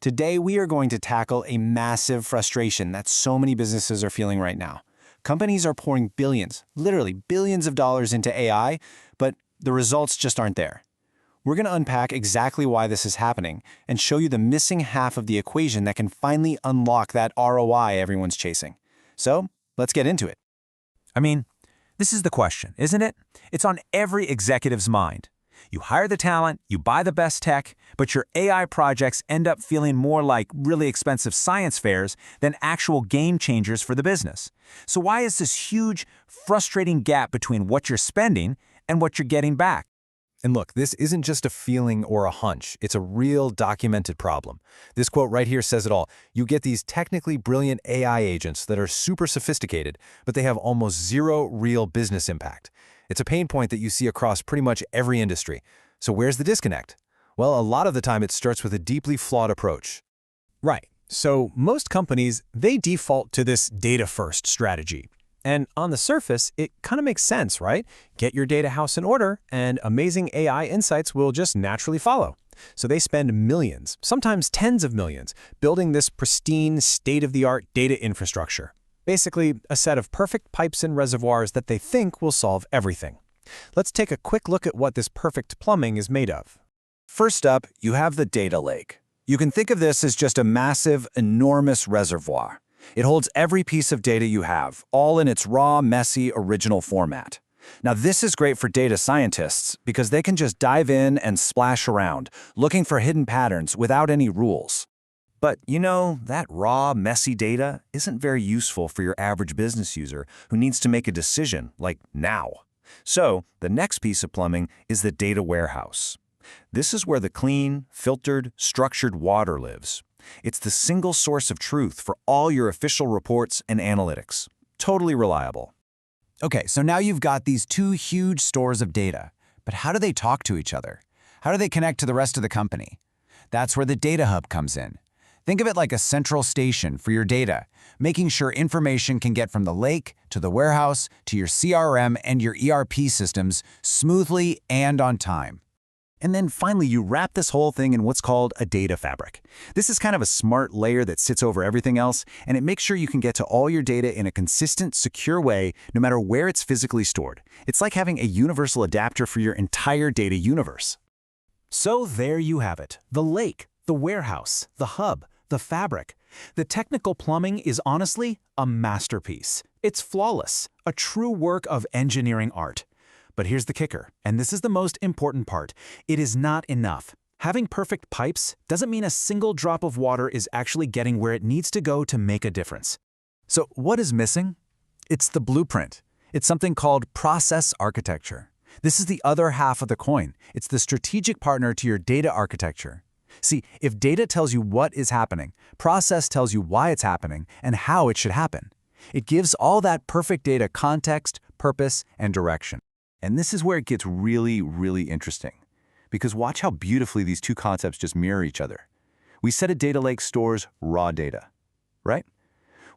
Today, we are going to tackle a massive frustration that so many businesses are feeling right now. Companies are pouring billions, literally billions of dollars into AI, but the results just aren't there. We're going to unpack exactly why this is happening and show you the missing half of the equation that can finally unlock that ROI everyone's chasing. So, let's get into it. I mean, this is the question, isn't it? It's on every executive's mind. You hire the talent, you buy the best tech, but your AI projects end up feeling more like really expensive science fairs than actual game changers for the business. So why is this huge, frustrating gap between what you're spending and what you're getting back? And look, this isn't just a feeling or a hunch. It's a real documented problem. This quote right here says it all. You get these technically brilliant AI agents that are super sophisticated, but they have almost zero real business impact. It's a pain point that you see across pretty much every industry. So where's the disconnect? Well, a lot of the time it starts with a deeply flawed approach. Right. So most companies, they default to this data-first strategy. And on the surface, it kind of makes sense, right? Get your data house in order, and amazing AI insights will just naturally follow. So they spend millions, sometimes tens of millions, building this pristine, state-of-the-art data infrastructure. Basically, a set of perfect pipes and reservoirs that they think will solve everything. Let's take a quick look at what this perfect plumbing is made of. First up, you have the data lake. You can think of this as just a massive, enormous reservoir. It holds every piece of data you have, all in its raw, messy, original format. Now, this is great for data scientists because they can just dive in and splash around, looking for hidden patterns without any rules. But, you know, that raw, messy data isn't very useful for your average business user who needs to make a decision, like now. So, the next piece of plumbing is the data warehouse. This is where the clean, filtered, structured water lives. It's the single source of truth for all your official reports and analytics. Totally reliable. Okay, so now you've got these two huge stores of data, but how do they talk to each other? How do they connect to the rest of the company? That's where the data hub comes in. Think of it like a central station for your data, making sure information can get from the lake to the warehouse to your CRM and your ERP systems smoothly and on time. And then finally, you wrap this whole thing in what's called a data fabric. This is kind of a smart layer that sits over everything else, and it makes sure you can get to all your data in a consistent, secure way, no matter where it's physically stored. It's like having a universal adapter for your entire data universe. So there you have it, the lake, the warehouse, the hub, the fabric. The technical plumbing is honestly a masterpiece. It's flawless, a true work of engineering art. But here's the kicker, and this is the most important part. It is not enough. Having perfect pipes doesn't mean a single drop of water is actually getting where it needs to go to make a difference. So what is missing? It's the blueprint. It's something called process architecture. This is the other half of the coin. It's the strategic partner to your data architecture. See, if data tells you what is happening, process tells you why it's happening and how it should happen. It gives all that perfect data context, purpose, and direction. And this is where it gets really, really interesting. Because watch how beautifully these two concepts just mirror each other. We said a data lake stores raw data, right?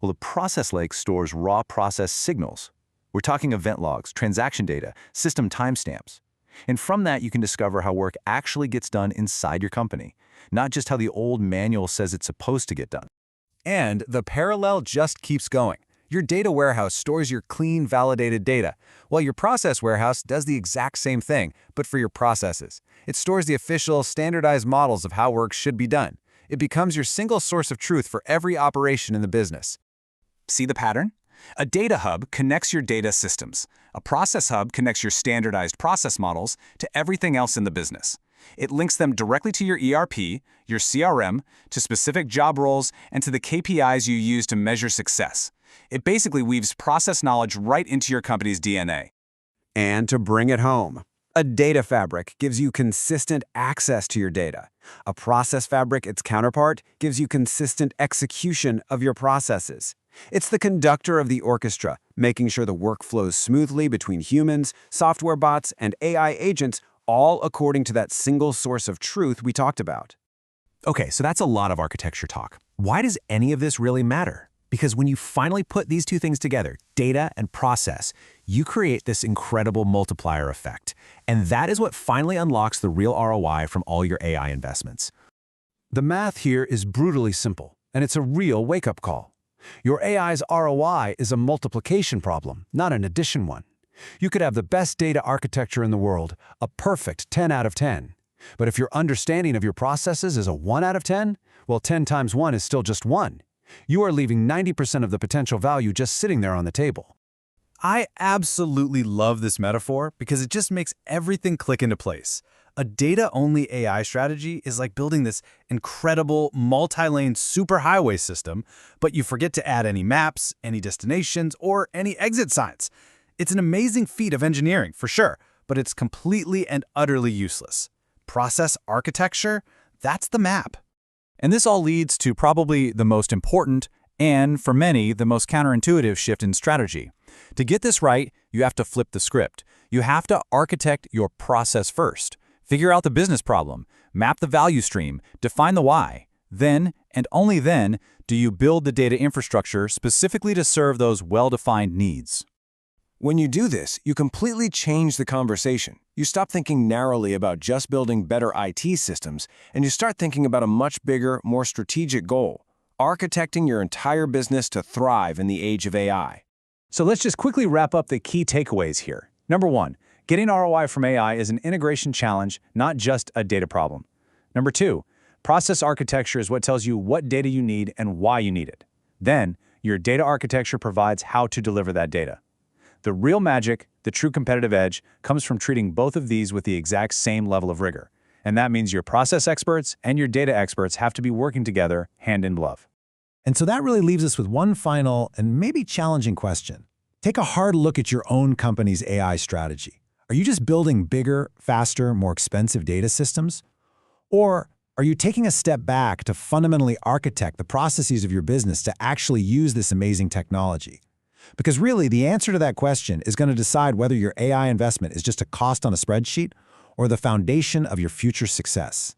Well, a process lake stores raw process signals. We're talking event logs, transaction data, system timestamps. And from that, you can discover how work actually gets done inside your company, not just how the old manual says it's supposed to get done. And the parallel just keeps going. Your data warehouse stores your clean, validated data, while your process warehouse does the exact same thing, but for your processes. It stores the official, standardized models of how work should be done. It becomes your single source of truth for every operation in the business. See the pattern? A data hub connects your data systems. A process hub connects your standardized process models to everything else in the business. It links them directly to your ERP, your CRM, to specific job roles, and to the KPIs you use to measure success. It basically weaves process knowledge right into your company's DNA. And to bring it home, a data fabric gives you consistent access to your data. A process fabric, its counterpart, gives you consistent execution of your processes. It's the conductor of the orchestra, making sure the work flows smoothly between humans, software bots, and AI agents, all according to that single source of truth we talked about. Okay, so that's a lot of architecture talk. Why does any of this really matter? Because when you finally put these two things together, data and process, you create this incredible multiplier effect. And that is what finally unlocks the real ROI from all your AI investments. The math here is brutally simple, and it's a real wake-up call. Your AI's ROI is a multiplication problem, not an addition one. You could have the best data architecture in the world, a perfect 10 out of 10. But if your understanding of your processes is a 1 out of 10, well, 10 times 1 is still just 1. You are leaving 90% of the potential value just sitting there on the table. I absolutely love this metaphor because it just makes everything click into place. A data-only AI strategy is like building this incredible multi-lane superhighway system, but you forget to add any maps, any destinations, or any exit signs. It's an amazing feat of engineering, for sure, but it's completely and utterly useless. Process architecture, that's the map. And this all leads to probably the most important and, for many, the most counterintuitive shift in strategy. To get this right, you have to flip the script. You have to architect your process first. Figure out the business problem, map the value stream, define the why. Then, and only then, do you build the data infrastructure specifically to serve those well-defined needs. When you do this, you completely change the conversation. You stop thinking narrowly about just building better IT systems, and you start thinking about a much bigger, more strategic goal: architecting your entire business to thrive in the age of AI. So let's just quickly wrap up the key takeaways here. Number 1, getting ROI from AI is an integration challenge, not just a data problem. Number 2, process architecture is what tells you what data you need and why you need it. Then, your data architecture provides how to deliver that data. The real magic, the true competitive edge, comes from treating both of these with the exact same level of rigor. And that means your process experts and your data experts have to be working together hand in glove. And so that really leaves us with one final and maybe challenging question. Take a hard look at your own company's AI strategy. Are you just building bigger, faster, more expensive data systems? Or are you taking a step back to fundamentally architect the processes of your business to actually use this amazing technology? Because really, the answer to that question is going to decide whether your AI investment is just a cost on a spreadsheet or the foundation of your future success.